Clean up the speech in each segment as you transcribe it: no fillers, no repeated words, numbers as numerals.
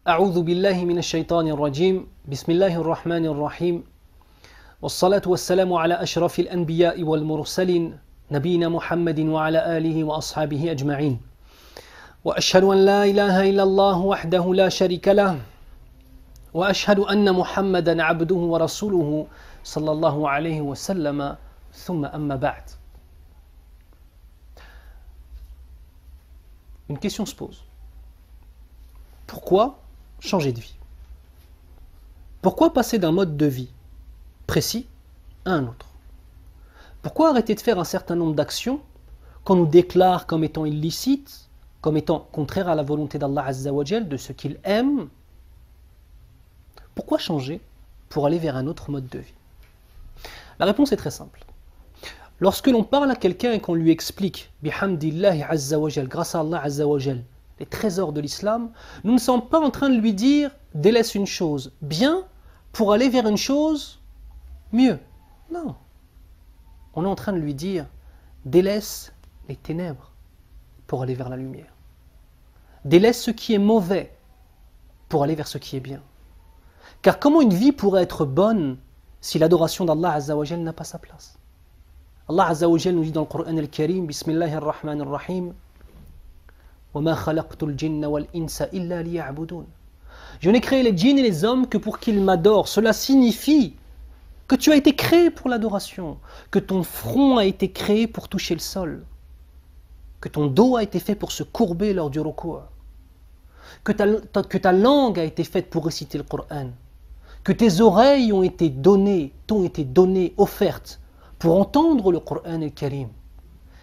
أعوذ بالله من الشيطان الرجيم بسم الله الرحمن الرحيم والصلاة والسلام على أشرف الأنبياء والمرسلين نبينا محمد وعلى آله وأصحابه أجمعين وأشهد أن لا إله إلا الله وحده لا شريك له وأشهد أن محمدا عبده ورسوله صلى الله عليه وسلم ثم أما بعد. Une question se pose. Pourquoi changer de vie? Pourquoi passer d'un mode de vie précis à un autre? Pourquoi arrêter de faire un certain nombre d'actions qu'on nous déclare comme étant illicites, comme étant contraires à la volonté d'Allah Azza wa Jal, de ce qu'il aime? Pourquoi changer pour aller vers un autre mode de vie? La réponse est très simple. Lorsque l'on parle à quelqu'un et qu'on lui explique, bihamdillahi Azza wa Jal, grâce à Allah Azza wa Jal, les trésors de l'islam, nous ne sommes pas en train de lui dire délaisse une chose bien pour aller vers une chose mieux. Non. On est en train de lui dire délaisse les ténèbres pour aller vers la lumière. Délaisse ce qui est mauvais pour aller vers ce qui est bien. Car comment une vie pourrait être bonne si l'adoration d'Allah Azza wa Jal n'a pas sa place? Allah Azza wa Jal nous dit dans le Coran al-Karim, Bismillahir Rahmanir Rahim, je n'ai créé les djinns et les hommes que pour qu'ils m'adorent. Cela signifie que tu as été créé pour l'adoration, que ton front a été créé pour toucher le sol, que ton dos a été fait pour se courber lors du ruku', que ta langue a été faite pour réciter le Coran, que tes oreilles t'ont été données, offertes pour entendre le Coran al-Karim.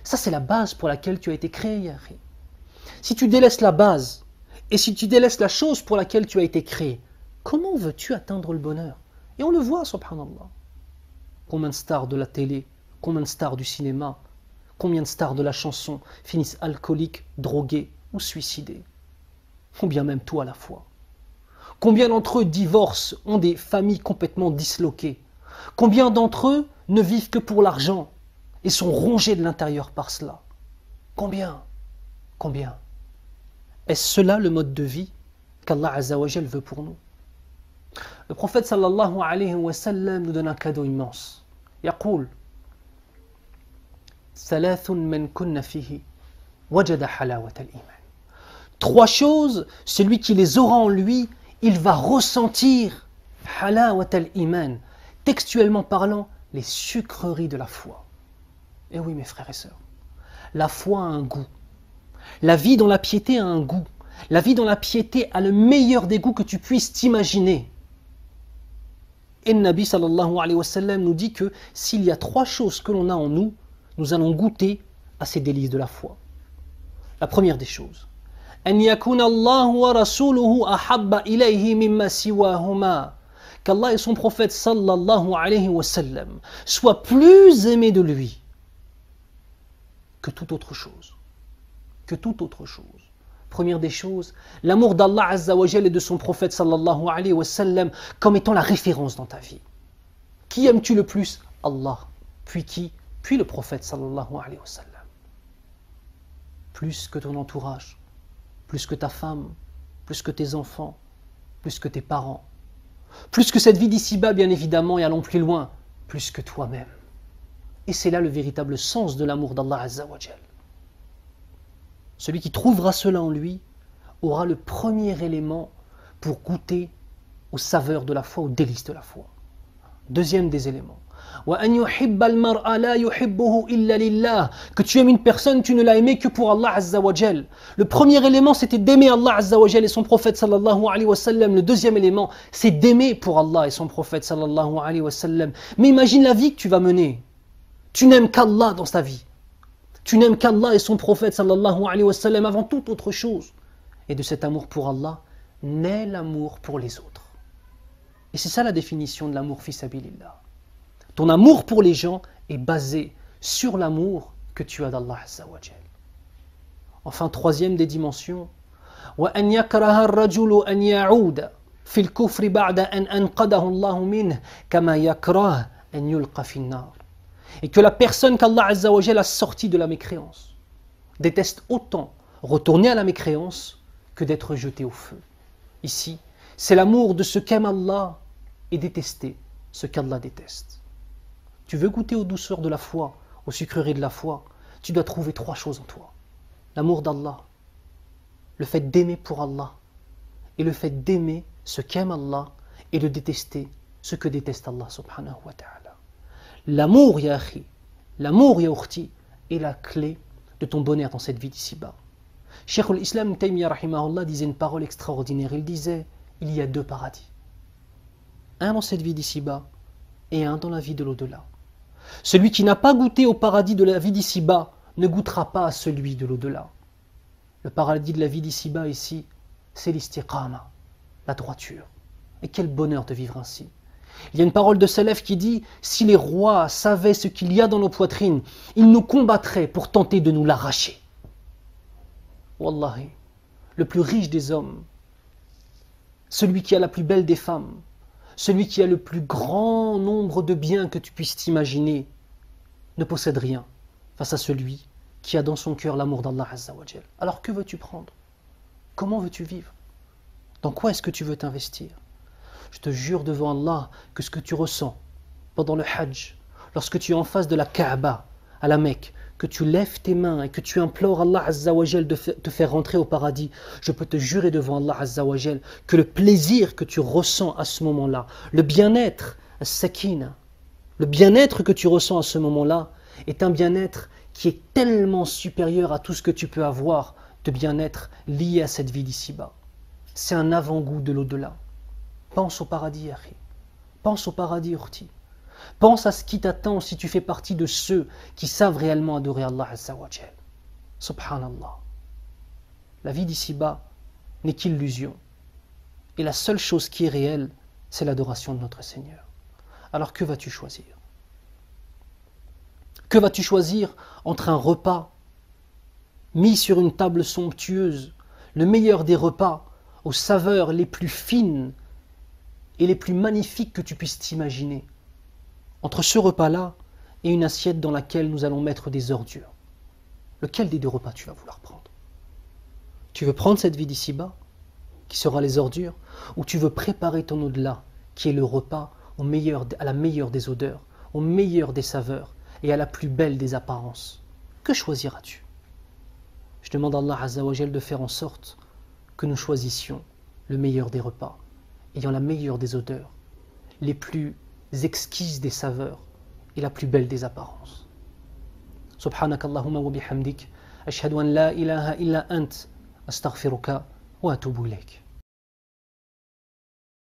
Ça, c'est la base pour laquelle tu as été créé, Yahri. Si tu délaisses la base, et si tu délaisses la chose pour laquelle tu as été créé, comment veux-tu atteindre le bonheur? Et on le voit, subhanallah. Combien de stars de la télé, combien de stars du cinéma, combien de stars de la chanson finissent alcooliques, drogués ou suicidés? Ou bien même tout à la fois. Combien d'entre eux divorcent, ont des familles complètement disloquées? Combien d'entre eux ne vivent que pour l'argent et sont rongés de l'intérieur par cela? Combien? Est-ce cela le mode de vie qu'Allah Azza wa Jal veut pour nous? Le prophète sallallahu alayhi wa sallam nous donne un cadeau immense. Yaqul Thalathun man kunna fihi wajada halawat al-iman. Trois choses, celui qui les aura en lui, il va ressentir halawat al-iman. Textuellement parlant, les sucreries de la foi. Eh oui, mes frères et sœurs, la foi a un goût. La vie dans la piété a un goût. La vie dans la piété a le meilleur des goûts que tu puisses t'imaginer. Et le Nabi sallallahu alayhi wa sallam nous dit que s'il y a trois choses que l'on a en nous, nous allons goûter à ces délices de la foi. La première des choses, أن يكون الله ورسوله أحب إليه مما سواهما. Qu'Allah et son prophète sallallahu alayhi wa sallam soient plus aimés de lui que toute autre chose. Première des choses, l'amour d'Allah Azza wa Jal et de son prophète sallallahu alayhi wa sallam comme étant la référence dans ta vie. Qui aimes-tu le plus? Allah. Puis qui? Puis le prophète sallallahu alayhi wa sallam. Plus que ton entourage, plus que ta femme, plus que tes enfants, plus que tes parents, plus que cette vie d'ici-bas bien évidemment, et allons plus loin, plus que toi-même. Et c'est là le véritable sens de l'amour d'Allah Azza wa Jal. Celui qui trouvera cela en lui aura le premier élément pour goûter aux saveurs de la foi, aux délices de la foi. Deuxième des éléments. Que tu aimes une personne, tu ne l'as aimé que pour Allah Azza wa Jal. Le premier élément, c'était d'aimer Allah Azza wa Jal et son prophète sallallahu alayhi wa sallam. Le deuxième élément, c'est d'aimer pour Allah et son prophète sallallahu alayhi wa sallam. Mais imagine la vie que tu vas mener. Tu n'aimes qu'Allah dans ta vie. Tu n'aimes qu'Allah et son prophète sallallahu alayhi wa sallam avant toute autre chose. Et de cet amour pour Allah, naît l'amour pour les autres. Et c'est ça la définition de l'amour fi sabilillah. Ton amour pour les gens est basé sur l'amour que tu as d'Allah Azza wa Jal. Enfin, troisième des dimensions, وَأَنْ يَكْرَهَ الرَّجُلُ أَنْ يَعُودَ فِي الْكُفْرِ بَعْدَ أَنْ أَنْقَذَهُ اللَّهُ مِنْهُ كَمَا يَكْرَهُ أَنْ يُلْقَى فِي النَّارِ. Et que la personne qu'Allah Azza wa Jal a sortie de la mécréance déteste autant retourner à la mécréance que d'être jeté au feu. ici, c'est l'amour de ce qu'aime Allah et détester ce qu'Allah déteste. Tu veux goûter aux douceurs de la foi, aux sucreries de la foi, tu dois trouver 3 choses en toi. L'amour d'Allah, le fait d'aimer pour Allah, et le fait d'aimer ce qu'aime Allah et de détester ce que déteste Allah subhanahu wa ta'ala. L'amour, ya akhi, l'amour, ya ukhti, est la clé de ton bonheur dans cette vie d'ici-bas. Cheikh al-Islam Taymiyyah rahimahullah disait une parole extraordinaire. Il disait, il y a 2 paradis. Un dans cette vie d'ici-bas et un dans la vie de l'au-delà. Celui qui n'a pas goûté au paradis de la vie d'ici-bas ne goûtera pas à celui de l'au-delà. Le paradis de la vie d'ici-bas ici, c'est l'istiqama, la droiture. Et quel bonheur de vivre ainsi. Il y a une parole de Salaf qui dit, si les rois savaient ce qu'il y a dans nos poitrines, ils nous combattraient pour tenter de nous l'arracher. Wallahi, le plus riche des hommes, celui qui a la plus belle des femmes, celui qui a le plus grand nombre de biens que tu puisses t'imaginer, ne possède rien face à celui qui a dans son cœur l'amour d'Allah Azza wa Jal. Alors que veux-tu prendre? Comment veux-tu vivre? Dans quoi est-ce que tu veux t'investir? Je te jure devant Allah que ce que tu ressens pendant le Hajj, lorsque tu es en face de la Kaaba, à la Mecque, que tu lèves tes mains et que tu implores Allah Azza wa Jal de te faire rentrer au paradis, je peux te jurer devant Allah Azza wa Jal que le plaisir que tu ressens à ce moment-là, le bien-être, as-sakina, le bien-être que tu ressens à ce moment-là est un bien-être qui est tellement supérieur à tout ce que tu peux avoir de bien-être lié à cette vie d'ici-bas. C'est un avant-goût de l'au-delà. Pense au paradis, Akhi. Pense au paradis, Urti. Pense à ce qui t'attend si tu fais partie de ceux qui savent réellement adorer Allah Azza wa Jal. Subhanallah. La vie d'ici-bas n'est qu'illusion. Et la seule chose qui est réelle, c'est l'adoration de notre Seigneur. Alors que vas-tu choisir? Que vas-tu choisir entre un repas mis sur une table somptueuse, le meilleur des repas, aux saveurs les plus fines et les plus magnifiques que tu puisses t'imaginer, entre ce repas-là et une assiette dans laquelle nous allons mettre des ordures? Lequel des 2 repas tu vas vouloir prendre? Tu veux prendre cette vie d'ici-bas, qui sera les ordures, ou tu veux préparer ton au-delà, qui est le repas à la meilleure des odeurs, au meilleur des saveurs et à la plus belle des apparences? Que choisiras-tu? Je demande à Allah Azza wa Jal de faire en sorte que nous choisissions le meilleur des repas, ayant la meilleure des odeurs, les plus exquises des saveurs et la plus belle des apparences. Subhanakallahumma wa bihamdik, ashhadu an la ilaha illa ant, astaghfiruka wa atubu ilayk.